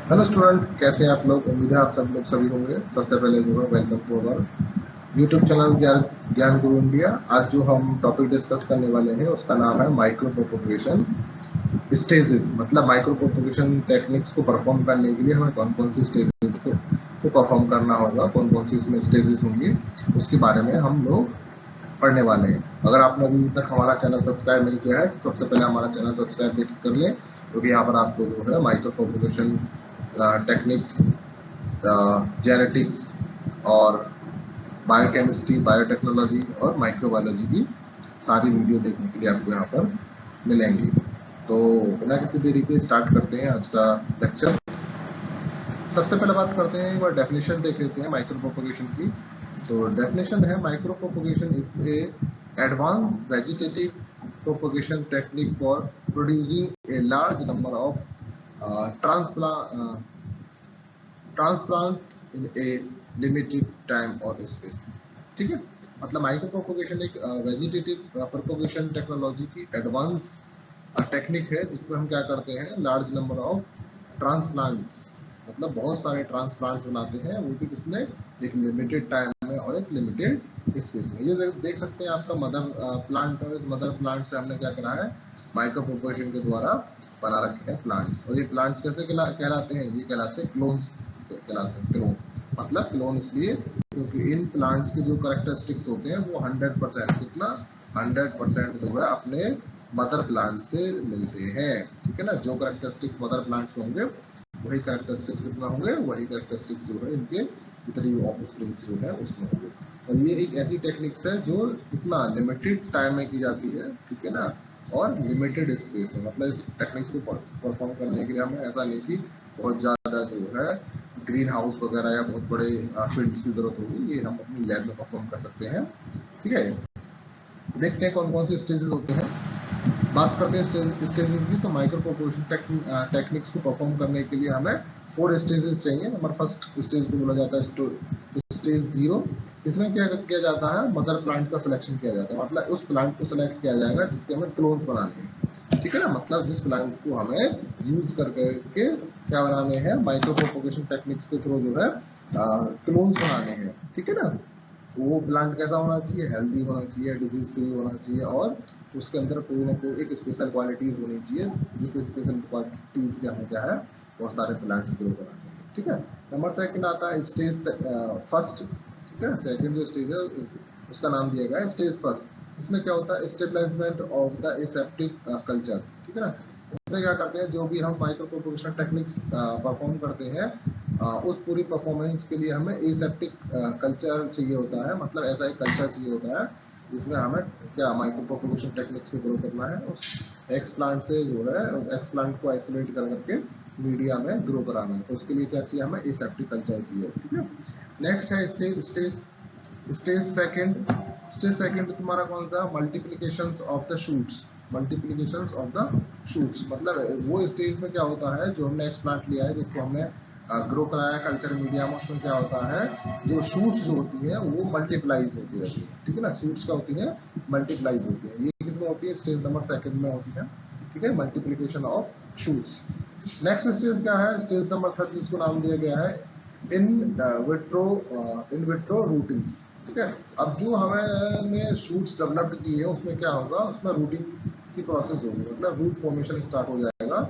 Hello student, कैसे हैं आप लोग। उम्मीद है आप सब लोग सभी होंगे। सबसे पहले जो है welcome to our YouTube channel Gyan Guru India. आज जो हम टॉपिक डिस्कस करने वाले हैं उसका नाम है माइक्रो प्रोपोगेशन स्टेजेस। मतलब माइक्रो प्रोपोगेशन टेक्निक्स को परफॉर्म करने के लिए हमें कौन कौन सी स्टेजेस को परफॉर्म करना होगा, कौन कौन सी उसमें स्टेजेस होंगी, उसके बारे में हम लोग पढ़ने वाले हैं। अगर आपने अभी तक हमारा चैनल सब्सक्राइब नहीं किया है तो सबसे पहले हमारा चैनल सब्सक्राइब कर लें, क्योंकि यहाँ पर आपको जो है माइक्रो प्रोपोगेशन टेक्निक्स, जेनेटिक्स और बायोकेमिस्ट्री, बायोटेक्नोलॉजी और माइक्रोबायोलॉजी की सारी वीडियो देखने के लिए आपको यहाँ पर मिलेंगी। तो बिना किसी देरी के स्टार्ट करते हैं आज का लेक्चर। सबसे पहले बात करते हैं, एक बार डेफिनेशन देख लेते हैं माइक्रो प्रोपोगेशन की। तो डेफिनेशन है, micro propagation is a advance vegetative propagation technique for producing a large number of transplant in A limited time और स्पेस। ठीक है, मतलब माइक्रो प्रोपोगेशन एक वेजिटेटिव प्रोपोगेशन टेक्नोलॉजी की एडवांस टेक्निक है, जिसमें हम क्या करते हैं, लार्ज नंबर ऑफ ट्रांसप्लांट्स, मतलब बहुत सारे ट्रांसप्लांट्स बनाते हैं, वो भी किसमें, एक लिमिटेड टाइम में और एक लिमिटेड स्पेस में। ये देख सकते हैं आपका मदर प्लांट, और इस मदर प्लांट से हमने क्या करा है, माइक्रो प्रोपोगेशन के द्वारा बना रखे हैं प्लांट्स। और ये प्लांट्स कैसे कहलाते हैं, ये कहलाते हैं क्लोन्स कहलाते हैं। क्लोन मतलब क्लोन इसलिए क्योंकि इन प्लांट्स के जो कैरेक्टरिस्टिक्स होते हैं वो 100% कितना, 100% जो है अपने मदर प्लांट से मिलते हैं। ठीक है ना, जो कैरेक्टरिस्टिक्स मदर प्लांट्स में होंगे वही कैरेक्टरिस्टिक्स किसमें होंगे, वही कैरेक्टरिस्टिक्स जो है इनके जितनी ऑफस्प्रिंग्स जो है उसमें होंगे। और ये एक ऐसी टेक्निक्स है जो कितना लिमिटेड टाइम में की जाती है, ठीक है ना, और लिमिटेड स्पेस में। मतलब इस टेक्निक्स को परफॉर्म करने के लिए हमें ऐसा नहीं कि बहुत ज़्यादा जो है ग्रीन हाउस वगैरह या बहुत बड़े फील्ड्स की जरूरत होगी, ये हम अपनी लैब में परफॉर्म कर सकते हैं। ठीक है, देखते हैं कौन कौन से स्टेजेस होते हैं। बात करते हैं स्टेजेस की। तो माइक्रो प्रोपोगेशन टेक्निक्स को परफॉर्म करने के लिए हमें 4 स्टेजेस चाहिए। नंबर फर्स्ट स्टेज को बोला जाता है स्टेज 0। इसमें क्या किया जाता है, मदर प्लांट का सिलेक्शन किया जाता है। मतलब उस प्लांट को सिलेक्ट किया जाएगा जिसके हमें क्लोन्स बनाने हैं। ठीक है ना, मतलब जिस प्लांट को हमें यूज करके क्या बनाने हैं, माइक्रो प्रोपोगेशन टेक्निक्स के थ्रू जो है क्लोन्स बनाने हैं। ठीक है ना, वो प्लांट कैसा होना चाहिए, हेल्दी होना चाहिए, डिजीज फ्री होना चाहिए, और उसके अंदर कोई ना कोई एक स्पेशल क्वालिटीज होनी चाहिए, जिस स्पेशल क्वालिटीज के हमें क्या है, बहुत सारे प्लांट्स ग्रो कराते हैं। ठीक है, नंबर सेकंड आता है स्टेज फर्स्ट। ठीक है, सेकंड जो स्टेज है उसका नाम दिया गया है स्टेज फर्स्ट। इसमें क्या होता है, establishment of the aseptic culture. ठीक है ना, इसमें क्या करते हैं, जो भी हम माइक्रो प्रोपोगेशन टेक्निक्स परफॉर्म करते हैं, उस पूरी परफॉर्मेंस के लिए हमें एसेप्टिक कल्चर चाहिए होता है। मतलब ऐसा एक कल्चर चाहिए होता है जिसमें हमें क्या माइक्रो प्रोपोगेशन टेक्निक्स को ग्रो करना है, उस एक्स प्लांट से जो है एक्स प्लांट को आइसोलेट कर करके मीडिया में ग्रो कराना है। तो उसके लिए क्या चाहिए, हमें एसेप्टिक कल्चर चाहिए। ठीक है, नेक्स्ट है स्टेज सेकंड। स्टेज सेकंड तुम्हारा कौन सा, multiplications of the shoots. Multiplications of the shoots मतलब वो स्टेज में क्या होता है, जो हमने एक्सप्लांट लिया है, जिसको हमने ग्रो कराया कल्चर मीडिया में, उसमें क्या होता है, जो शूट्स जो होती है वो मल्टीप्लाइज होती रहती है। ठीक है ना, शूट्स क्या होती है, मल्टीप्लाइज होती है। ये किसमें होती है, स्टेज नंबर सेकंड में होती है। ठीक है, multiplication of shoots. Next stage क्या है, स्टेज नंबर थर्ड, जिसको नाम दिया गया है इन विट्रो रूटिंग्स। ठीक है, अब जो हमें शूट्स डेवलप्ड की है उसमें क्या होगा, उसमें रूटिंग की प्रोसेस होगी, मतलब रूट फॉर्मेशन स्टार्ट हो जाएगा।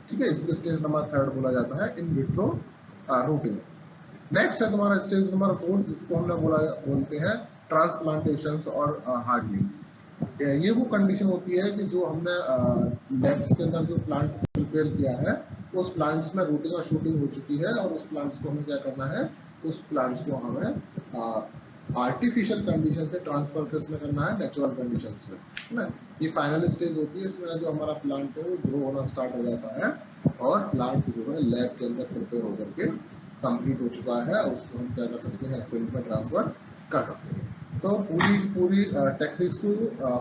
ठीक है, इसको स्टेज नंबर थर्ड बोला जाता है, इन विट्रो रूटिंग। नेक्स्ट है तुम्हारा स्टेज नंबर फोर्थ, जिसको हमने बोलते हैं ट्रांसप्लांटेशंस और हार्डनिंग्स। ये वो कंडीशन होती है कि जो हमने लैब्स के अंदर जो प्लांट प्रिपेयर किया है, उस प्लांट्स में रूटिंग और शूटिंग हो चुकी है, और उस प्लांट्स को हमें क्या करना है, उस प्लांट्स को हमें आर्टिफिशियल कंडीशन से ट्रांसफर किसमें करना है, नेचुरल कंडीशंस में, है ना। ये फाइनल स्टेज होती है, इसमें जो हमारा प्लांट है वो ग्रो होना स्टार्ट हो जाता है, और प्लांट जो है लैब के अंदर प्रिपेयर होकर के कंप्लीट हो चुका है, उसको हम क्या कर सकते हैं, फील्ड में ट्रांसफर कर सकते हैं। तो पूरी टेक्निक्स को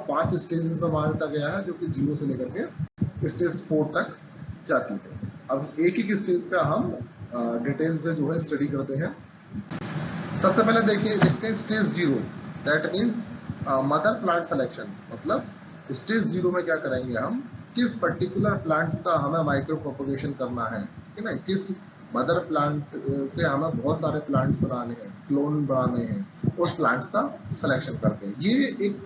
5 स्टेजेस में बांटा गया है, जो कि 0 से लेकर के स्टेज 4 तक जाती है। अब एक एक स्टेज का हम डिटेल से जो है स्टडी करते हैं। सबसे पहले देखते हैं stage 0, that means mother plant selection. मतलब स्टेज 0 में क्या करेंगे हम, किस पर्टिकुलर प्लांट्स का हमें माइक्रो प्रोपोगेशन करना है, ठीक है ना, किस मदर प्लांट से हमें बहुत सारे प्लांट्स बनाने हैं, क्लोन बनाने हैं, उस प्लांट्स का सिलेक्शन करते हैं। ये एक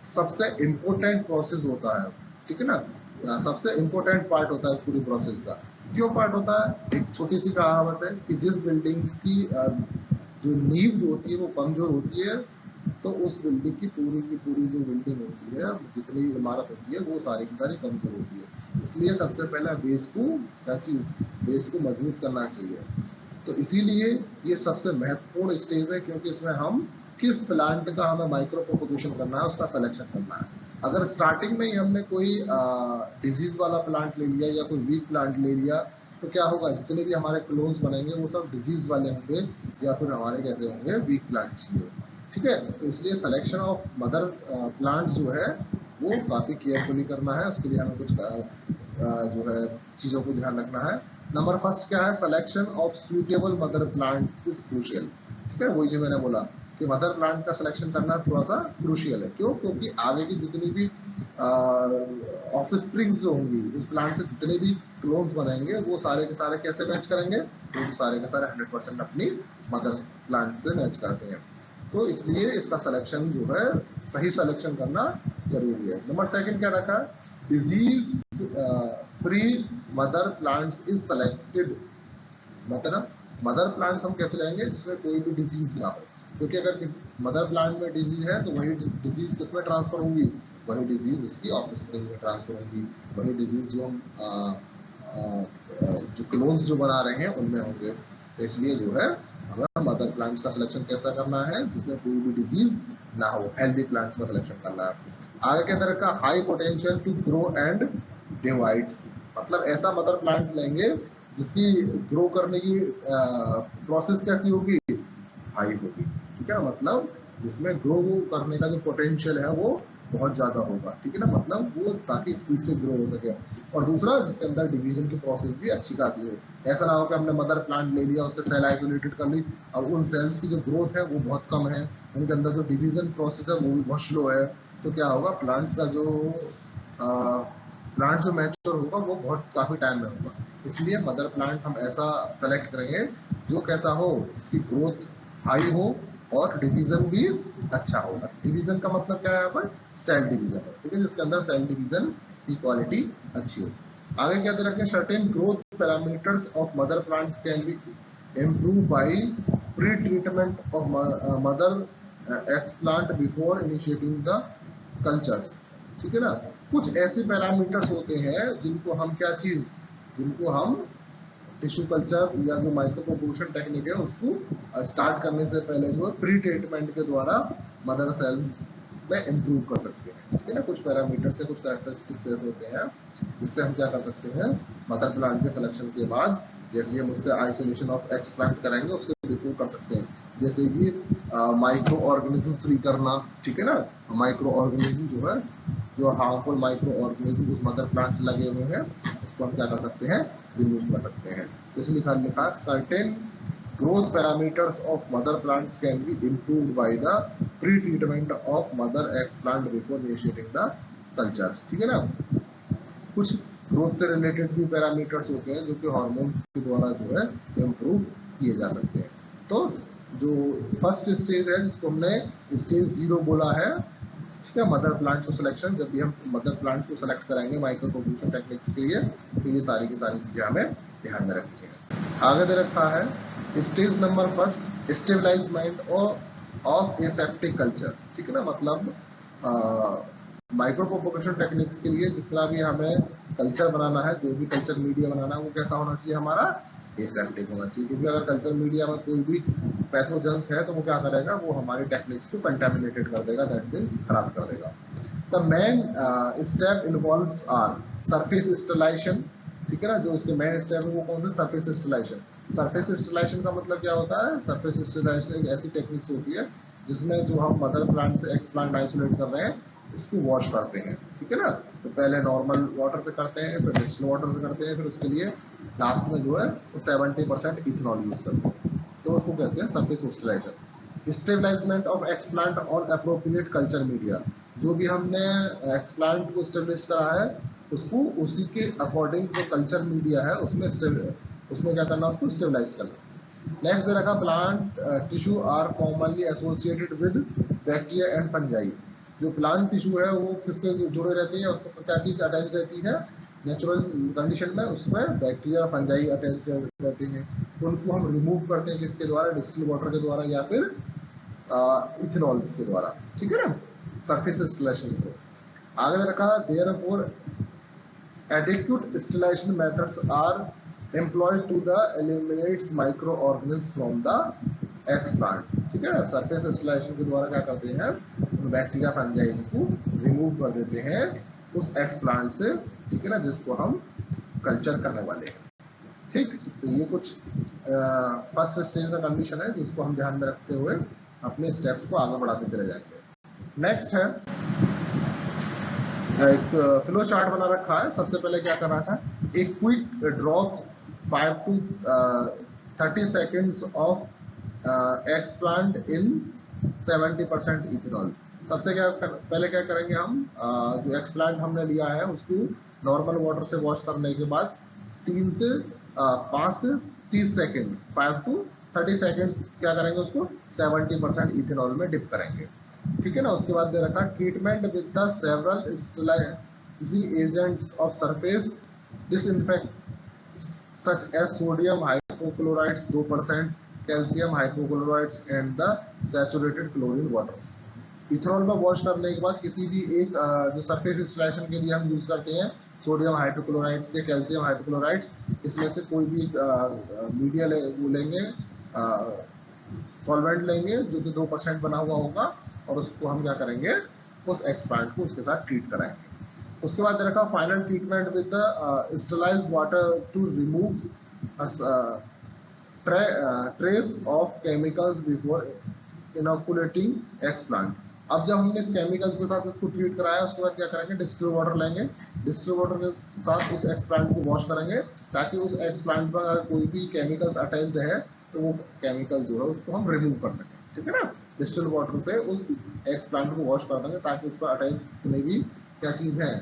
सबसे इम्पोर्टेंट प्रोसेस होता है, ठीक है ना, सबसे इम्पोर्टेंट पार्ट होता है इस पूरी प्रोसेस का। क्यों पार्ट होता है? एक छोटी सी कहावत है कि जिस बिल्डिंग्स की जो नींव जो होती है वो कमजोर होती है, तो उस बिल्डिंग की पूरी जो बिल्डिंग होती है, जितनी इमारत होती है, वो सारी की सारी कमजोर होती है। इसलिए सबसे पहले बेस को क्या चीज, बेस को मजबूत करना चाहिए। तो इसीलिए ये सबसे महत्वपूर्ण स्टेज है, क्योंकि इसमें हम किस प्लांट का हमें माइक्रो प्रोपोगेशन करना है, उसका सिलेक्शन करना है। अगर स्टार्टिंग में ही हमने कोई डिजीज वाला प्लांट ले लिया या कोई वीक प्लांट ले लिया, तो क्या होगा, जितने भी हमारे क्लोन्स बनेंगे वो सब डिजीज वाले होंगे, या फिर हमारे कैसे होंगे, वीक प्लांट्स ही होंगे। ठीक है, तो इसलिए सिलेक्शन ऑफ मदर प्लांट्स जो है वो काफ़ी केयरफुली करना है। उसके लिए हमें कुछ जो है चीज़ों को ध्यान रखना है। नंबर फर्स्ट क्या है, selection of suitable mother plant is crucial. ठीक है, वही जो मैंने बोला कि मदर प्लांट का सिलेक्शन करना थोड़ा सा क्रूशियल है। क्यों? क्योंकि आगे की जितनी भी ऑफिस स्प्रिंग्स जो होंगी, इस प्लांट से जितने भी क्लोन्स बनेंगे, वो सारे के सारे कैसे मैच करेंगे, तो सारे के सारे 100% अपनी मदर प्लांट से मैच करते हैं। तो इसलिए इसका सिलेक्शन जो है, सही सिलेक्शन करना जरूरी है। नंबर सेकंड क्या रखा, disease free mother plants is selected. मतलब मदर प्लांट्स हम कैसे लेंगे, जिसमें कोई भी डिजीज ना हो, क्योंकि अगर मदर प्लांट में डिजीज है तो वही डिजीज किसमें ट्रांसफर होंगी, वही डिजीज उसकी ऑफिस स्प्रिंग में ट्रांसफर होंगी, वही डिजीज जो हम जो क्लोन्स जो बना रहे हैं उनमें होंगे। तो इसलिए जो है हमें मदर प्लांट्स का सिलेक्शन कैसा करना है, जिसमें कोई भी डिजीज ना हो, हेल्दी प्लांट्स का सिलेक्शन करना है। आगे के तरह का high potential to grow and divides, मतलब ऐसा मदर प्लांट्स लेंगे जिसकी ग्रो करने की प्रोसेस कैसी होगी, हाई होगी। ठीक है, मतलब जिसमें ग्रो करने का जो पोटेंशियल है वो बहुत ज्यादा होगा। ठीक है ना, मतलब वो ताकि स्पीड से ग्रो हो सके। और दूसरा, जिसके अंदर डिवीजन की प्रोसेस भी अच्छी खासी हो। ऐसा ना हो कि हमने मदर प्लांट ले लिया, उससे सेल आइसोलेटेड कर ली, और उन सेल्स की जो ग्रोथ है वो बहुत कम है, उनके अंदर जो डिवीजन प्रोसेस है वो भी बहुत स्लो है। तो क्या होगा, प्लांट्स का जो प्लांट जो मैच्योर होगा वो बहुत काफी टाइम में होगा। इसलिए मदर प्लांट हम ऐसा सेलेक्ट करेंगे जो कैसा हो, जिसकी ग्रोथ हाई हो और डिवीजन भी अच्छा होगा। डिवीजन का मतलब क्या है, यहाँ पर सेल डिवीजन है। ठीक है, जिसके अंदर सेल डिवीजन की क्वालिटी अच्छी हो। आगे क्या दे रखे हैं, certain growth parameters of mother plants can B improve by pre treatment of mother explant before initiating the cultures. ठीक है ना, कुछ ऐसे पैरामीटर्स होते हैं जिनको हम क्या चीज, जिनको हम टिश्यू कल्चर या जो माइक्रो प्रोपोगेशन टेक्निक है उसको स्टार्ट करने से पहले जो है प्री ट्रीटमेंट के द्वारा मदर सेल्स में इम्प्रूव कर सकते हैं। ठीक है ना, कुछ पैरामीटर्स से कुछ कैरेक्टरिस्टिक्स ऐसे होते हैं जिससे हम क्या कर सकते हैं, मदर प्लांट के सिलेक्शन के बाद जैसे हम उससे आइसोलेशन ऑफ एक्सप्लांट कराएंगे उससे बिफोर कर सकते हैं। जैसे कि माइक्रो ऑर्गेनिज्म फ्री करना। ठीक है ना, माइक्रो ऑर्गेनिज्म जो है, जो हार्मफुल माइक्रो ऑर्गेनिज्म उस मदर प्लांट से लगे हुए हैं, उसको हम क्या कर सकते हैं, रिमूव कर सकते हैं। तो इसलिए लिखा certain growth parameters of mother plants can be improved by the pre-treatment of mother explant before initiating the cultures। ठीक है ना, कुछ ग्रोथ से रिलेटेड भी पैरामीटर्स होते हैं जो कि हार्मोन्स के द्वारा जो है इम्प्रूव किए जा सकते हैं। तो जो फर्स्ट स्टेज है जिसको हमने स्टेज 0 बोला है, ठीक है, मदर प्लांट्स को सिलेक्शन, जब भी हम मदर प्लांट्स को सिलेक्ट कराएंगे माइक्रो प्रोपोगेशन टेक्निक्स के लिए, तो ये सारी की सारी चीजें हमें ध्यान में रखनी है। आगे दे रखा है stage number first, establishment of aseptic culture. ठीक है ना, मतलब माइक्रो प्रोपोगेशन टेक्निक्स के लिए जितना भी हमें कल्चर बनाना है, जो भी कल्चर मीडिया बनाना है, वो कैसा होना चाहिए, हमारा एसेप्टिक होना चाहिए। क्योंकि अगर कल्चर मीडिया में कोई भी पैथोजेंस है तो वो क्या करेगा, वो हमारी टेक्निक्स को कंटेमिनेटेड कर देगा, दैट मीन्स खराब कर देगा। The main step involves are surface sterilisation. ठीक है ना, जो इसके मेन स्टेप है वो कौन सा, सरफेस स्टरलाइजेशन। सरफेस स्टरलाइजेशन का मतलब क्या होता है, सरफेस स्टरलाइजेशन एक ऐसी टेक्निक्स होती है जिसमें जो हम मदर प्लांट से एक्सप्लांट आइसोलेट कर रहे हैं उसको वॉश करते हैं। ठीक है ना, तो पहले नॉर्मल वाटर से करते हैं, फिर डिस्टिल वाटर से करते हैं, फिर उसके लिए लास्ट में जो है वो 70% इथेनॉल यूज करते हैं। तो उसको कहते हैं surface sterilisation. Stabilisement of explant on appropriate culture media, जो भी हमने एक्सप्लांट को स्टेबलिश करा है उसको उसी के अकॉर्डिंग जो कल्चर मीडिया है उसमें उसमें क्या करना है, उसको स्टेबलाइज करना। नेक्स्ट दे रखा plant tissue are commonly associated with bacteria and fungi. जो प्लांट टिश्यू है वो किससे जुड़े रहते हैं, उसमें क्या चीज अटैच रहती है, नेचुरल कंडीशन में उसमें बैक्टीरिया और फंजाई अटैच रहते हैं। तो उनको हम रिमूव करते हैं किसके द्वारा, डिस्टिल वाटर के द्वारा या फिर इथेनॉल के द्वारा, ठीक है ना, सरफेस इंस्टॉलेशन को। आगे रखा therefore adequate installation methods are employed to the eliminates microorganisms from the explant, ठीक है ना। सरफेस इंस्टॉलेशन के द्वारा क्या करते हैं, बैक्टीरिया फंजाइज को रिमूव कर देते हैं उस एक्सप्लांट से, ठीक है ना, जिसको हम कल्चर करने वाले हैं। ठीक, तो ये कुछ फर्स्ट स्टेज का कंडीशन है जिसको हम ध्यान में रखते हुए अपने स्टेप्स को आगे बढ़ाते चले जाएंगे। नेक्स्ट है एक फ्लो चार्ट बना रखा है। सबसे पहले क्या कर रहा था, एक quick drop 5 to 30 seconds of explant in 70% ethanol. सबसे पहले क्या करेंगे हम, जो एक्सप्लांट हमने लिया है उसको नॉर्मल वाटर से वॉश करने के बाद 5 से 30 सेकेंड 5 to 30 सेकेंड्स क्या करेंगे, उसको 70% इथेनॉल में डिप करेंगे, ठीक है ना। उसके बाद दे रखा treatment with the several sterilising agents of surface disinfect such as sodium hypochlorides 2%, calcium hypochlorides and the saturated chlorine waters. Ethanol में वॉश करने के बाद किसी भी एक जो सरफेस इंस्टॉलेशन के लिए हम यूज करते हैं सोडियम हाइपोक्लोराइड्स या कैल्शियम हाइपोक्लोराइड्स, इसमें से कोई भी मीडिया वो लेंगे, सॉल्वेंट लेंगे जो कि 2% बना हुआ होगा, और उसको हम क्या करेंगे, उस एक्सप्लांट को उसके साथ ट्रीट कराएंगे। उसके बाद रखा final treatment with the sterilised water to remove trace of chemicals before inoculating explant. अब जब हमने इस केमिकल्स के साथ इसको ट्रीट कराया, उसके बाद क्या करेंगे, डिस्टिल वाटर लेंगे, डिस्टिल वाटर के साथ उस एक्सप्लांट को वॉश करेंगे ताकि उस एक्सप्लांट पर अगर कोई भी केमिकल्स अटैच्ड है तो वो केमिकल जो है उसको हम रिमूव कर सकें, ठीक है ना। डिस्टिल वाटर से उस एक्सप्लांट को वॉश कर देंगे ताकि उस पर अटैच जितने भी क्या चीज़ है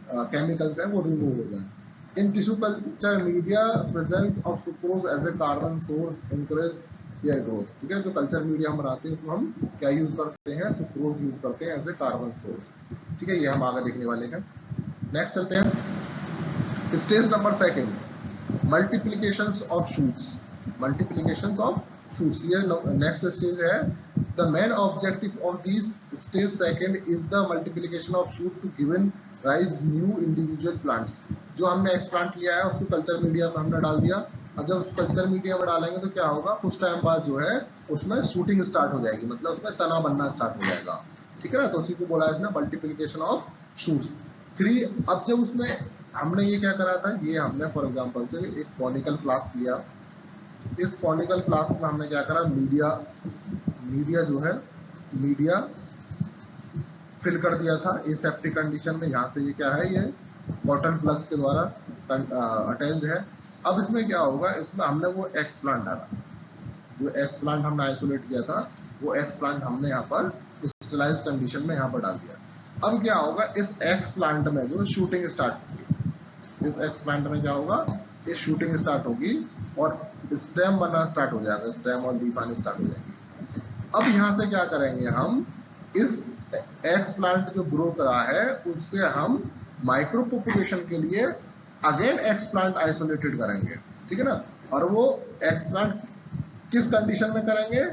केमिकल्स हैं वो रिमूव हो जाए। In tissue culture media presence of sucrose as a carbon source encourage their growth, ठीक है। जो कल्चर मीडिया हम बनाते हैं उसमें हम क्या यूज करते हैं, सुक्रोज यूज करते हैं एज ए कार्बन सोर्स, ठीक है। ये हम आगे देखने वाले हैं। नेक्स्ट चलते हैं stage number second, multiplications of shoots. Multiplications of shoots, ये नेक्स्ट स्टेज है। The main objective of this stage second is the multiplication of shoot to given rise new individual plants. जो हमने एक्सप्लांट लिया है उसको culture media में हमने डाल दिया। अब जब उस कल्चर मीडिया में डालेंगे तो क्या होगा, कुछ टाइम बाद जो है उसमें शूटिंग स्टार्ट हो जाएगी, मतलब उसमें तना बनना स्टार्ट हो जाएगा, ठीक है ना। तो उसी को बोला है इसने मल्टीप्लिकेशन ऑफ शूट्स 3। अब जब उसमें हमने ये क्या करा था, ये हमने फॉर एग्जाम्पल से एक कॉनिकल फ्लास्क लिया, इस कॉनिकल फ्लास्क में हमने क्या करा, मीडिया जो है मीडिया फिल कर दिया था एसेप्टिक कंडीशन में। यहाँ से ये क्या है, ये कॉटन प्लग्स के द्वारा अटैच्ड है। अब इसमें क्या होगा, इसमें हमने वो एक्सप्लांट डाला, जो एक्सप्लांट हमने आइसोलेट किया था वो एक्सप्लांट हमने यहाँ पर स्टेलाइज कंडीशन में यहाँ पर डाल दिया। अब क्या होगा, इस एक्सप्लांट में जो शूटिंग स्टार्ट होगी, इस एक्सप्लांट में क्या होगा, ये शूटिंग स्टार्ट होगी और स्टेम बनना स्टार्ट हो जाएगा, स्टेम और लीफ आने स्टार्ट हो जाएंगे। अब यहाँ से क्या करेंगे हम, इस एक्सप्लांट जो ग्रो करा है उससे हम माइक्रो प्रोपगेशन के लिए अगेन एक्सप्लांट आइसोलेटेड करेंगे, ठीक है ना। और वो एक्सप्लांट किस कंडीशन में करेंगे,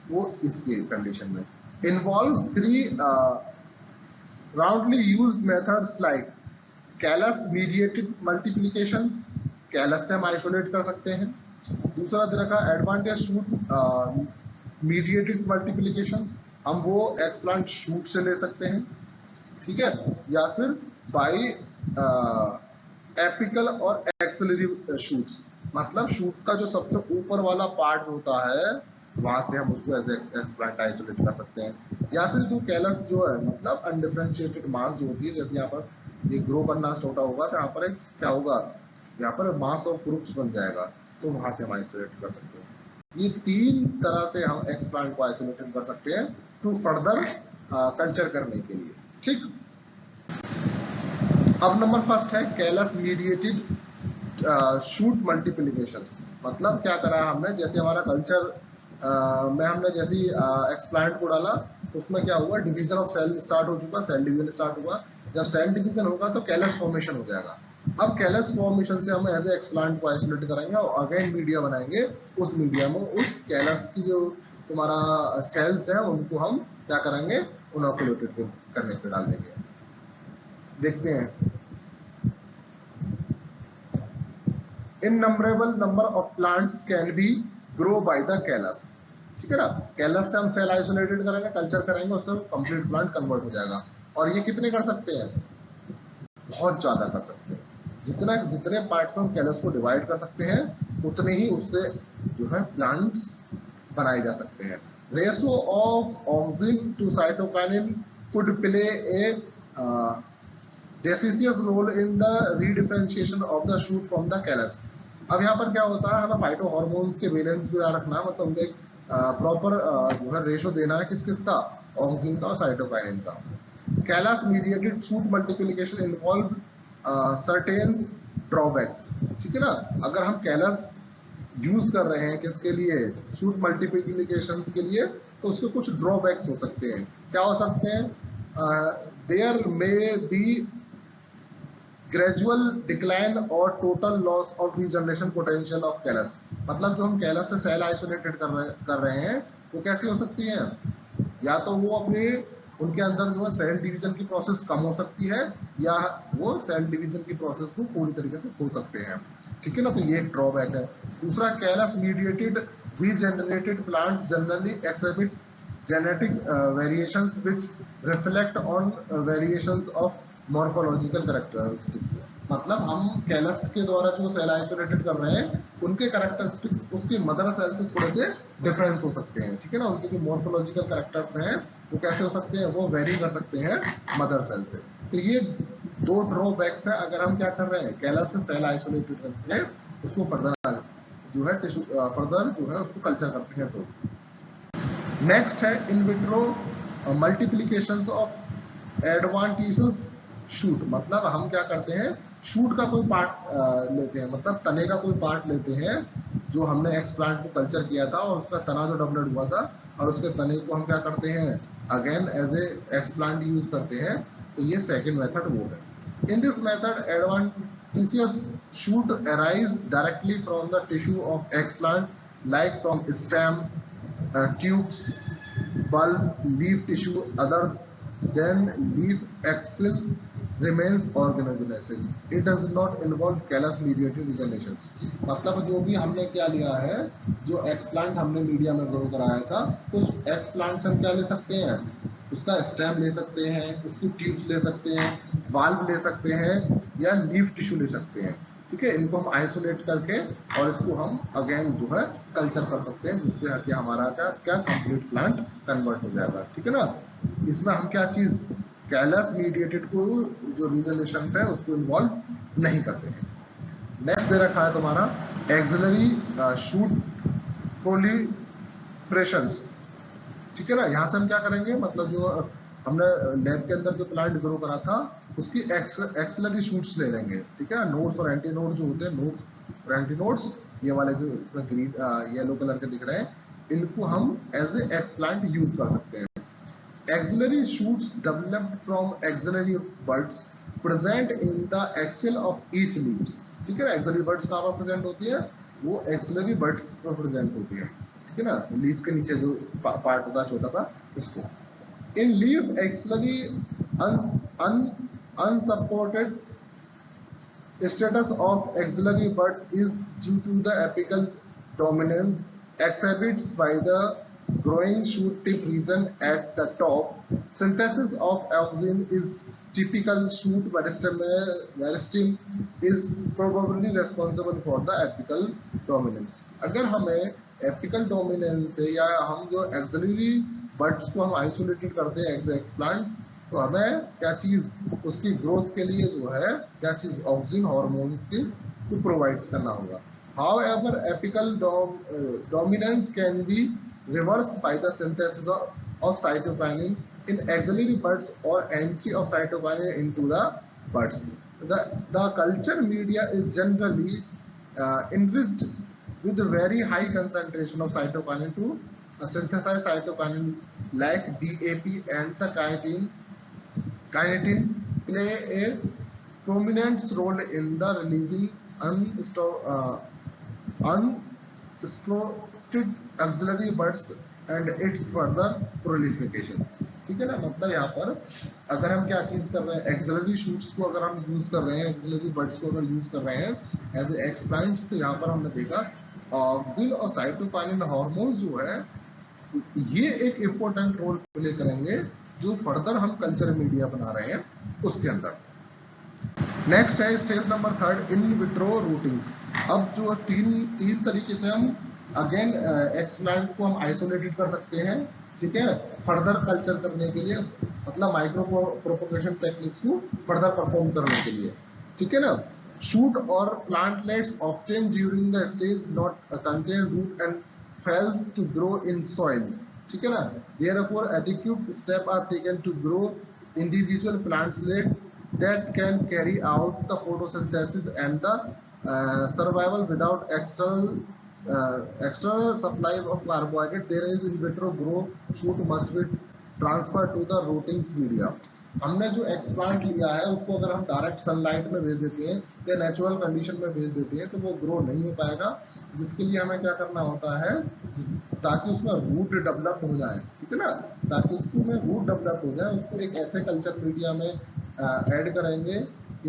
वो इसके कंडीशन में involve 3 roundly used methods like callus mediated multiplications, callus से हम आइसोलेट कर सकते हैं। दूसरा तरह का एडवांटेज शूट मीडिएटेड मल्टीप्लिकेशंस, हम वो एक्सप्लांट शूट से ले सकते हैं, ठीक है, या फिर बाई एपिकल और एक्सिलरी शूट्स, मतलब शूट का जो सबसे ऊपर वाला पार्ट होता है वहां से हम उसको एज एक्सप्लांट आइसोलेट कर सकते हैं। या फिर जो कैलस जो है मतलब अनडिफरेंशिएटेड मास जो होती है, जैसे यहाँ पर ये ग्रो करना स्टार्ट होगा तो यहाँ पर एक क्या होगा, यहाँ पर मास ऑफ ग्रुप्स बन जाएगा, तो वहां से हम आइसोलेट कर सकते हैं। ये 3 तरह से हम एक्सप्लांट को आइसोलेट कर सकते हैं टू फर्दर कल्चर करने के लिए, ठीक। अब नंबर फर्स्ट है कैलस मीडिएटेड शूट मल्टीप्लिकेशन, मतलब क्या करा है हमने, जैसे हमारा कल्चर में हमने जैसे एक्सप्लांट को डाला, उसमें क्या हुआ, डिवीजन ऑफ सेल स्टार्ट हो चुका, सेल डिवीजन स्टार्ट हुआ। जब सेल डिवीजन होगा तो कैलस फॉर्मेशन हो जाएगा। अब कैलस फॉर्मेशन से हम एज ए एक्सप्लांट को आइसोलेट करेंगे और अगेन मीडिया बनाएंगे। उस मीडिया में उस कैलस की जो तुम्हारा सेल्स है उनको हम क्या करेंगे, इनोकुलेटेड करने पे डाल देंगे। देखते हैं, innumerable number of plants can be grow by the callus. ठीक है ना, कैलस से हम सेल आइसोलेटेड करेंगे, कल्चर करेंगे, उससे कंप्लीट प्लांट कन्वर्ट हो जाएगा। और ये कितने कर सकते हैं, बहुत ज्यादा कर सकते हैं। जितना जितने पार्ट्स में हम कैलस को डिवाइड कर सकते हैं उतने ही उससे जो है प्लांट्स बनाए जा सकते हैं। Ratio of auxin to cytokinin could play a decisive role in the redifferentiation of the shoot from the callus। अब यहाँ पर क्या होता है, हमें फाइटो हार्मोन्स के बैलेंस को याद रखना है, मतलब उनको एक प्रॉपर जो है रेशो देना है, किस किस का, ऑक्सिन का और साइटोकाइनिन का। Callus mediated shoot multiplication involve certain drawbacks. ठीक है ना, अगर हम कैलस यूज कर रहे हैं किसके लिए, शूट मल्टीप्लिकेशन के लिए, तो उसके कुछ ड्रॉबैक्स हो सकते हैं। क्या हो सकते हैं, there may be gradual decline और total loss of regeneration potential of callus. मतलब जो हम कैलस से सेल आइसोलेटेड कर रहे हैं वो कैसी हो सकती है, या तो वो अपने उनके अंदर जो है सेल डिवीजन की प्रोसेस कम हो सकती है, या वो सेल डिवीजन की प्रोसेस को पूरी तरीके से खो सकते हैं। ठीक है ना, तो ये एक ड्रॉबैक है। दूसरा, callus mediated regenerated plants generally exhibit genetic variations which reflect on variations of morphological characteristics। मतलब हम कैलस के द्वारा जो सेल आइसोलेटेड कर रहे हैं उनके कैरेक्टरिस्टिक्स उसके मदर सेल से थोड़े से डिफरेंस हो सकते हैं। ठीक है ना, उनके जो मॉर्फोलॉजिकल कैरेक्टर्स हैं वो कैसे हो सकते हैं, वो वेरी कर सकते हैं मदर सेल से। तो ये दो ड्रॉबैक्स है अगर हम क्या कर रहे हैं, कैलस से सेल आइसोलेटेड करते हैं, उसको फर्दर जो है टिश्यू फर्दर जो है उसको कल्चर करते हैं। तो नेक्स्ट है in vitro multiplications of advantages shoot. मतलब हम क्या करते हैं, शूट का कोई पार्ट लेते हैं, मतलब तने का कोई पार्ट लेते हैं जो हमने एक्सप्लांट को कल्चर किया था और उसका तना जो डेवलप हुआ था, और उसके तने को हम क्या करते हैं, again as a explant use करते हैं। तो ये सेकेंड मेथड वो है। In this method advantages shoot arise directly from the tissue of explant like from stem, tubes, bulb, leaf tissue other than leaf axil remains organogenesis। It does not involve callus mediated regeneration। मतलब जो भी हमने क्या लिया है, जो explant हमने media में ग्रो कराया था, उस एक्सप्लांट से हम क्या ले सकते हैं, उसका स्टेम ले सकते हैं, उसकी ट्यूब्स ले सकते हैं, वाल्व ले सकते हैं, या लीफ टिश्यू ले सकते हैं। ठीक है, इनको हम आइसोलेट करके और इसको हम अगेन जो है कल्चर कर सकते हैं, जिससे कि हमारा क्या कंप्लीट प्लांट कन्वर्ट हो जाएगा। ठीक है ना, इसमें हम क्या चीज, कैलस मीडिएटेड को जो रीजनरेशन है उसको इन्वॉल्व नहीं करते हैं। नेक्स्ट दे रखा है तुम्हारा एक्सिलरी शूट प्रोलिफरेशंस। ठीक है ना, यहाँ से हम क्या करेंगे, मतलब जो हमने लैब के अंदर जो प्लांट ग्रो करा था उसकी एक्सिलरी शूट्स ले लेंगे। ठीक है ना, नोड्स और एंटी नोड्स जो होते हैं, नोड्स और एंटी नोड्स, ये वाले जो इसमें ग्रीन येलो कलर के दिख रहे हैं, इनको हम एज ए एक्सप्लांट यूज कर सकते हैं। Axillary shoots developed from axillary buds present in the axil of each leaves. ठीक है ना, एक्सिलरी बड्स कहाँ पर प्रेजेंट होती है, वो एक्सिलरी बड्स पर प्रेजेंट होती है। ठीक है ना, लीफ के नीचे जो पार्ट होता है छोटा सा, उसको। इन leaf axillary unsupported status of axillary buds is due to the apical dominance exhibits by the growing shoot tip region at the top. Synthesis of auxin is typical shoot meristem is probably responsible for the apical dominance। अगर हमें apical dominance से या हम जो axillary buds को हम isolated करते हैं एक्सप्लांट्स, तो हमें क्या चीज, उसकी ग्रोथ के लिए जो है क्या चीज, ऑक्सिन हार्मोन्स की को प्रोवाइड करना होगा। However apical dominance can be reverse by the synthesis of cytokinin in axillary buds और entry of cytokinin into the buds. The culture media is generally enriched with a very high concentration of cytokinin to synthesize cytokinin like DAP and the kinetin play a prominent role in the releasing unsupported auxiliary buds and its further proliferation। ठीक है ना, मतलब यहाँ पर अगर हम क्या चीज कर रहे हैं, एक्सिलरी शूट्स को अगर हम यूज कर रहे हैं, एक्सिलरी बड्स को अगर यूज कर रहे हैं एज ए एक्सप्लांट्स, तो यहाँ पर हमने देखा ऑक्सिन और साइटोकाइनिन हार्मोन्स जो है ये एक इम्पोर्टेंट रोल प्ले करेंगे जो फर्दर हम कल्चर मीडिया बना रहे हैं उसके अंदर। नेक्स्ट है stage number 3 in vitro routings. अब जो तीन तरीके से हम अगेन एक्सप्लांट को हम आइसोलेटेड कर सकते हैं, ठीक है, फर्दर कल्चर करने के लिए, मतलब माइक्रो प्रोपोगेशन टेक्निक्स को फर्दर परफॉर्म करने के लिए, ठीक है ना। शूट और plantlets obtain during the stage not contain root and fails to grow in soils, ठीक है ना। Therefore adequate step are taken to grow individual plantlet that can carry out the photosynthesis and the survival without external supply of carbohydrate. There is in vitro grow shoot must be transferred to the rootings media। हमने जो explant लिया है उसको अगर हम direct sunlight में भेज देते हैं या नेचुरल कंडीशन में भेज देते हैं तो वो ग्रो नहीं हो पाएगा, जिसके लिए हमें क्या करना होता है, ताकि उसमें रूट डेवलप हो जाए, ठीक है ना, ताकि उसमें रूट डेवलप हो जाए, उसको एक ऐसे कल्चर मीडिया में ऐड करेंगे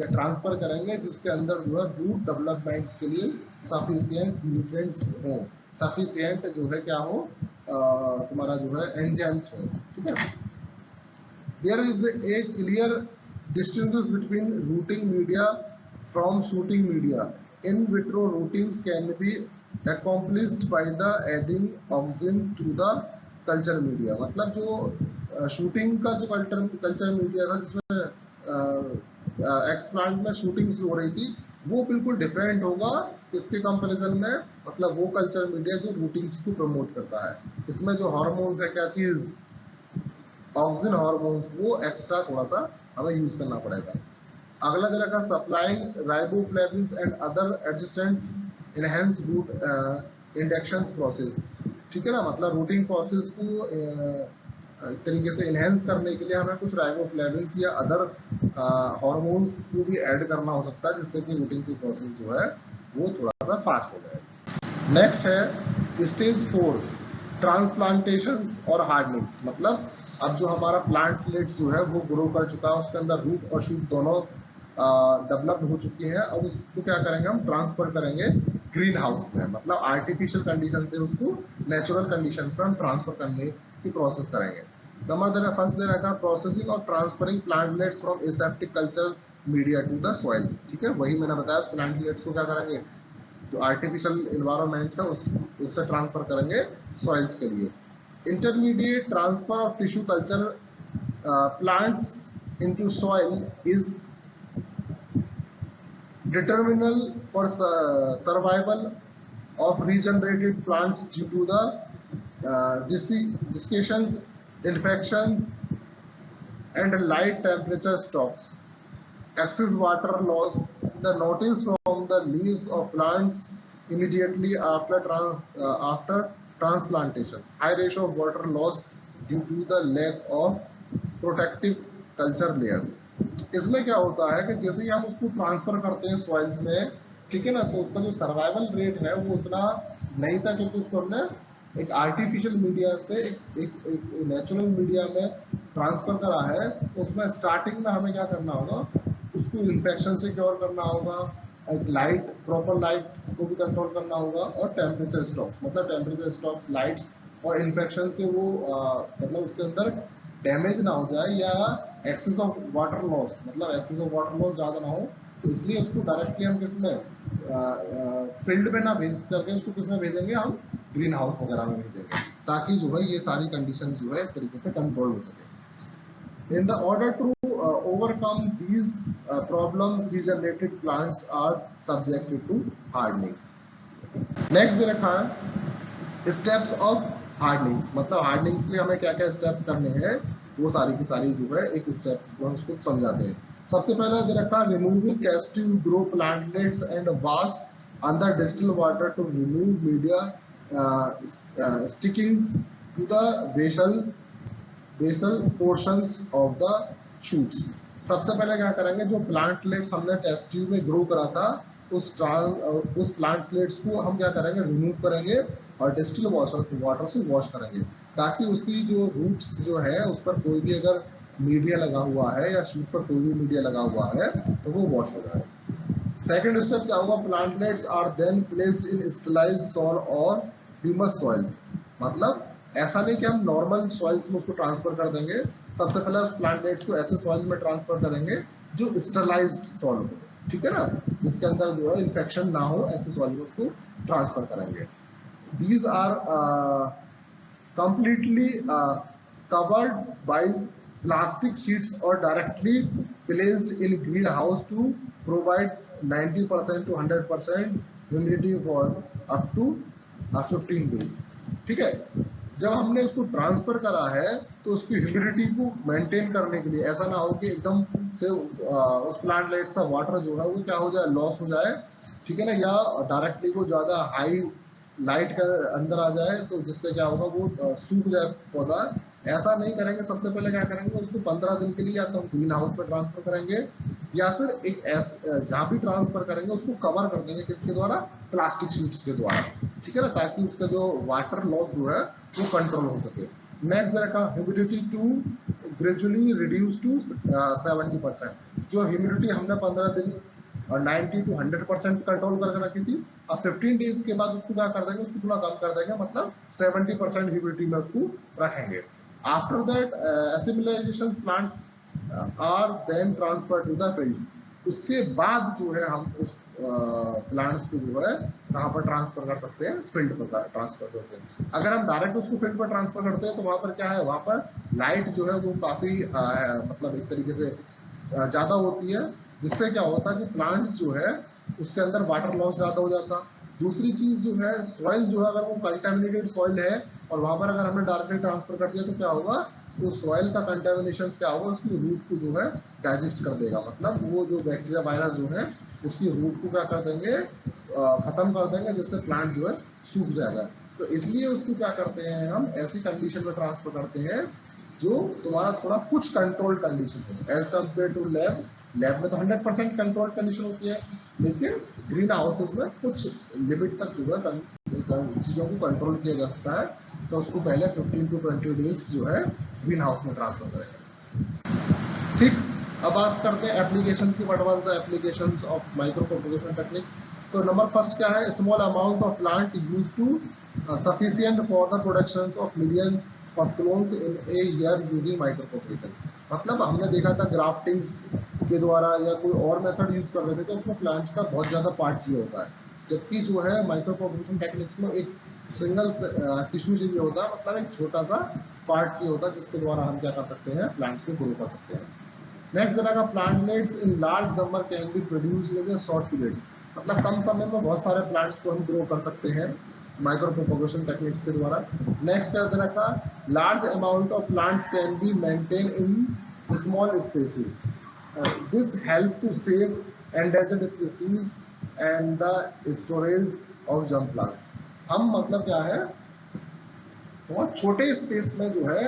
या ट्रांसफर करेंगे जिसके अंदर जो है रूट डेवलपमेंट के लिए सफिशिएंट न्यूट्रिएंट्स हो, सफिशिएंट जो है क्या हो, तुम्हारा जो है एंजाइम्स हो, ठीक है। There is a clear distinction between rooting media from shooting media। In vitro rootings can be accomplished by the adding oxygen to the culture media। मतलब जो शूटिंग का जो कल्चर मीडिया था जिसमें एक्सप्लांट में शूटिंग्स हो रही थी वो बिल्कुल डिफरेंट होगा इसके कंपैरिजन में, मतलब वो कल्चर मीडिया जो रूटिंग्स को प्रमोट करता है। इसमें जो हार्मोन्स है, क्या चीज, ऑक्सिन हार्मोन्स, वो एक्स्ट्रा थोड़ा सा हमें यूज करना पड़ेगा। अगला दे रखा supplying riboflavins and other adjacents enhance root induction process, ठीक है ना, मतलब रूटिंग प्रोसेस को एक तरीके से इनहेंस करने के लिए हमें कुछ राइबोफ्लेविन्स या अदर हार्मोन्स को भी ऐड करना हो सकता है जिससे कि रूटिंग की प्रोसेस जो है वो थोड़ा सा फास्ट हो जाए। नेक्स्ट है स्टेज 4 ट्रांसप्लांटेशंस और हार्डनिंग्स। मतलब अब जो हमारा प्लांटलेट्स जो है वो ग्रो कर चुका है, उसके अंदर रूट और शूट दोनों डेवलप्ड हो चुकी हैं। अब उसको क्या करेंगे, हम ट्रांसफर करेंगे ग्रीन हाउस में, मतलब आर्टिफिशियल कंडीशन से उसको नेचुरल कंडीशंस में हम ट्रांसफर करने की प्रोसेस करेंगे। नंबर फर्स्ट दे रखा प्रोसेसिंग और transferring plantlets from aseptic culture media to the soils, ठीक है, वही मैंने बताया। उस प्लांटलेट्स को क्या करेंगे, जो आर्टिफिशियल एनवायरनमेंट है उससे ट्रांसफर करेंगे सॉइल्स के लिए। Intermediate transfer of tissue culture plants into soil is determinal for survival of regenerated plants due to the desiccations, infection and light temperature shocks, excess water loss, the notice from the leaves of plants immediately after transplantations, high ratio of water loss due to the lack of protective culture layers। इसमें क्या होता है कि जैसे ही हम उसको transfer करते हैं सॉइल्स में, ठीक है ना, तो उसका जो सर्वाइवल रेट है वो उतना नहीं था क्योंकि उसको हमने एक आर्टिफिशियल मीडिया से एक नेचुरल मीडिया में ट्रांसफर करा है। तो उसमें स्टार्टिंग में हमें क्या करना होगा, उसको इन्फेक्शन से क्योर करना होगा, एक लाइट, प्रॉपर लाइट को भी कंट्रोल करना होगा, और टेम्परेचर स्टॉक्स, मतलब टेम्परेचर स्टॉक्स, लाइट्स और इन्फेक्शन से वो मतलब उसके अंदर डैमेज ना हो जाए या एक्सेस ऑफ वाटर लॉस, मतलब एक्सेस ऑफ वाटर लॉस ज़्यादा ना हो। तो इसलिए उसको डायरेक्टली हम किसमें फील्ड में ना भेज करके उसको किसमें भेजेंगे, हम ग्रीन हाउस वगैरह में भेजेंगे, ताकि जो है ये सारी कंडीशन जो है एक तरीके से कंट्रोल हो सके। In the order to overcome these problems regenerated plants are subjected to hardenings. Next दे रखा है स्टेप्स ऑफ हार्डनिंग्स, मतलब हार्डनिंग्स के लिए हमें क्या क्या स्टेप्स करने हैं वो सारी की सारी जो है एक स्टेप्स को उसको समझाते हैं। सबसे पहले दे रखा removing test tube grow plantlets and washed under distil water to remove media sticking to the basal portions of the shoots. सबसे पहले क्या करेंगे, जो प्लांटलेट्स हमने टेस्ट ट्यूब में ग्रो करा था उस प्लांटलेट्स को हम क्या करेंगे, रिमूव करेंगे और डिस्टिल वाटर से वॉश करेंगे, ताकि उसकी जो रूट्स जो है उस पर कोई भी अगर मीडिया लगा हुआ है या शूट पर कोई भी मीडिया लगा हुआ है तो वो वॉश हो जाए। सेकेंड स्टेप क्या होगा, plantlets are then placed in sterilised soil और ह्यूमस सॉइल्स। मतलब ऐसा नहीं कि हम नॉर्मल सॉइल्स में उसको ट्रांसफर कर देंगे, सबसे पहले उस प्लांटलेट्स को ऐसे सॉइल में ट्रांसफर करेंगे जो स्टेलाइज्ड सॉइल हो, ठीक है ना, जिसके अंदर जो है इन्फेक्शन ना हो, ऐसे सॉइल में उसको ट्रांसफर करेंगे। These are completely covered by plastic sheets or directly placed in greenhouse to provide 90% to 100% humidity for up to 15 days। ठीक है, जब हमने उसको ट्रांसफर करा है तो उसकी ह्यूमिडिटी को मेंटेन करने के लिए, ऐसा ना हो कि एकदम से उस प्लांटलेट्स का वाटर जो है वो क्या हो जाए, लॉस हो जाए, ठीक है ना, या डायरेक्टली वो ज़्यादा हाई लाइट के अंदर आ जाए तो जिससे क्या होगा वो सूख जाए पौधा। ऐसा नहीं करेंगे, सबसे पहले क्या करेंगे, उसको 15 दिन के लिए या तो हम ग्रीन हाउस में ट्रांसफर करेंगे या फिर एक जहाँ भी ट्रांसफर करेंगे उसको कवर कर देंगे, किसके द्वारा, प्लास्टिक शीट्स के द्वारा, ठीक है ना, ताकि उसका जो वाटर लॉस जो है वो कंट्रोल हो सके। नेक्स्ट देखा humidity to gradually reduce to 70%। जो ह्यूमिडिटी हमने 15 दिन और 90 टू 100% कंट्रोल करके रखी थी, अब 15 डेज के बाद उसको क्या कर देंगे, उसको थोड़ा कम कर देंगे, मतलब 70% ह्यूमिडिटी में उसको रखेंगे। After that assimilation plants are then transfer to the fields. उसके बाद जो है हम उस प्लांट्स को जो है कहाँ पर ट्रांसफर कर सकते हैं, फील्ड पर ट्रांसफर करते हैं। अगर हम डायरेक्ट उसको फील्ड पर ट्रांसफर करते हैं तो वहाँ पर क्या है, वहाँ पर लाइट जो है वो काफ़ी मतलब एक तरीके से ज़्यादा होती है, जिससे क्या होता है कि प्लांट्स जो है उसके अंदर वाटर लॉस ज़्यादा हो जाता। दूसरी चीज़ जो है, सॉइल जो है अगर वो कंटेमिनेटेड सॉइल है और वहाँ पर अगर हमने डायरेक्टली ट्रांसफर कर दिया तो क्या होगा, तो सॉइल का कंटेमिनेशन क्या होगा, उसकी रूट को जो है डाइजेस्ट कर देगा, मतलब वो जो बैक्टीरिया वायरस जो है उसकी रूट को क्या कर देंगे, खत्म कर देंगे, जिससे प्लांट जो है सूख जाएगा। तो इसलिए उसको क्या करते हैं, हम ऐसी कंडीशन में ट्रांसफर करते हैं जो तुम्हारा थोड़ा कुछ कंट्रोल कंडीशन हो as compare to lab. Lab में तो 100% कंट्रोल कंडीशन होती है, लेकिन ग्रीन हाउसेज में कुछ लिमिट तक जो है चीज़ों को कंट्रोल किया जा सकता है, तो उसको पहले 15 टू 20 डेज जो है ग्रीन हाउस में ट्रांसफर करेंगे। ठीक, अब बात करते हैं एप्लीकेशन की। What was the applications of micro propagation techniques. तो नंबर फर्स्ट क्या है, small amount of plant use to sufficient for the production of million of clones in a year using micro propagation. मतलब हमने देखा था ग्राफ्टिंग्स के द्वारा या कोई और मेथड यूज कर रहे थे तो उसमें प्लांट्स का बहुत ज़्यादा पार्ट चाहिए होता है, जबकि जो है माइक्रो प्रोपगेशन टेक्निक्स में एक सिंगल टिश्यू चाहिए होता है, मतलब एक छोटा सा पार्ट चाहिए होता है जिसके द्वारा हम क्या कर सकते हैं, प्लांट्स को ग्रो कर सकते हैं। नेक्स्ट तरह का plantlets in large number can be produce in short periods. मतलब कम समय में बहुत सारे प्लांट्स को हम ग्रो कर सकते हैं माइक्रो प्रोपगेशन टेक्निक्स के द्वारा। नेक्स्ट तरह का large amount of plants can be maintain in small spaces. This help to save endangered species and the storage of jump plants. हम मतलब क्या है, बहुत छोटे स्पेस में जो है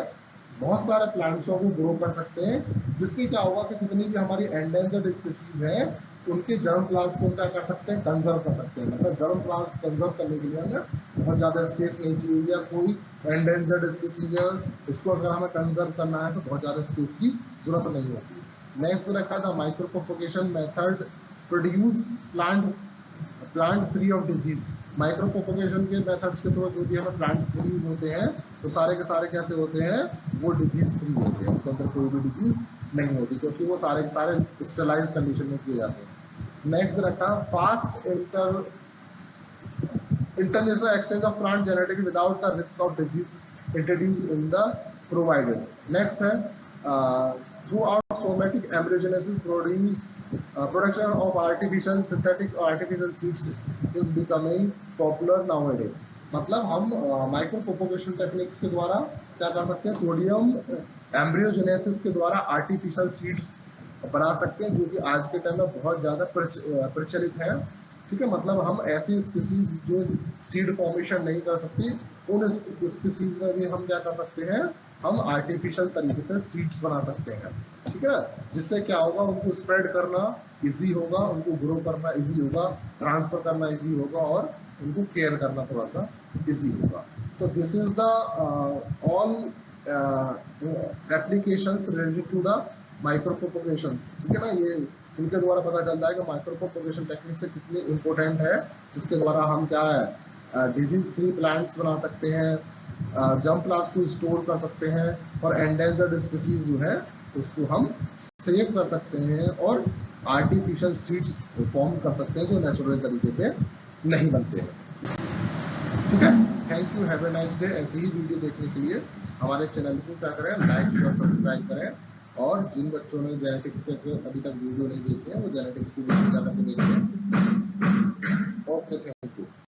बहुत सारे प्लांट्सों को ग्रो कर सकते हैं, जिससे क्या होगा कि जितनी भी हमारी एंडेंजर्ड स्पीसीज हैं उनके जर्म प्लांट्स को क्या कर सकते हैं, कंजर्व कर सकते हैं। मतलब जर्म प्लांट्स कंजर्व करने के लिए हमें बहुत ज़्यादा स्पेस नहीं चाहिए, या कोई एंडेंजर्ड स्पीसीज है उसको अगर हमें कंजर्व करना है तो बहुत ज़्यादा स्पेस की जरूरत नहीं होती। नेक्स्ट रखा था micro propagation method produce plant free of disease. Micro propagation के मेथड्स के थ्रू जो भी हमें प्लांट्स प्रोड्यूस होते हैं तो सारे के सारे कैसे होते हैं, वो डिजीज फ्री होते हैं, उनके अंदर कोई भी डिजीज नहीं होती, क्योंकि वो सारे के सारे स्टेलाइज कंडीशन में किए जाते हैं। नेक्स्ट रखा fast international exchange of plant genetic without the risk of disease introduce in the provided. Next है throughout somatic embryogenesis production of artificial synthetic और artificial seeds is becoming popular nowadays. मतलब हम micro propagation techniques के द्वारा क्या कर सकते हैं, सोडियम एम्ब्रियोजेनेसिस के द्वारा आर्टिफिशियल सीड्स बना सकते हैं, जो कि आज के टाइम में बहुत ज्यादा प्रचलित है। ठीक है, मतलब हम ऐसी स्पीसीज जो सीड फॉर्मेशन नहीं कर सकती, उन स्पीसीज में भी हम क्या कर सकते हैं, हम आर्टिफिशियल तरीके से सीड्स बना सकते हैं। ठीक है ना, जिससे क्या होगा, उनको स्प्रेड करना इजी होगा, उनको ग्रो करना इजी होगा, ट्रांसफर करना इजी होगा, और उनको केयर करना थोड़ा सा इजी होगा। तो this is the all applications related to the micropropagations. ठीक है ना, ये इनके द्वारा पता चलता है कि माइक्रो प्रोपोगेशन टेक्निक से कितनी इंपॉर्टेंट है, जिसके द्वारा हम क्या है, डिजीज फ्री प्लांट्स बना सकते हैं, जंप प्लांट्स को स्टोर कर सकते हैं, और एंडेंजर्ड स्पीसीज जो है उसको हम सेव कर सकते हैं, और आर्टिफिशियल सीड्स फॉर्म कर सकते हैं जो नेचुरल तरीके से नहीं बनते हैं। ठीक है, thank you, have a nice day. ऐसे ही वीडियो देखने के लिए हमारे चैनल को क्या करें, लाइक और सब्सक्राइब करें, और जिन बच्चों ने जेनेटिक्स के अभी तक वीडियो नहीं देखे हैं, वो जेनेटिक्स की वीडियो जाकर के देखें।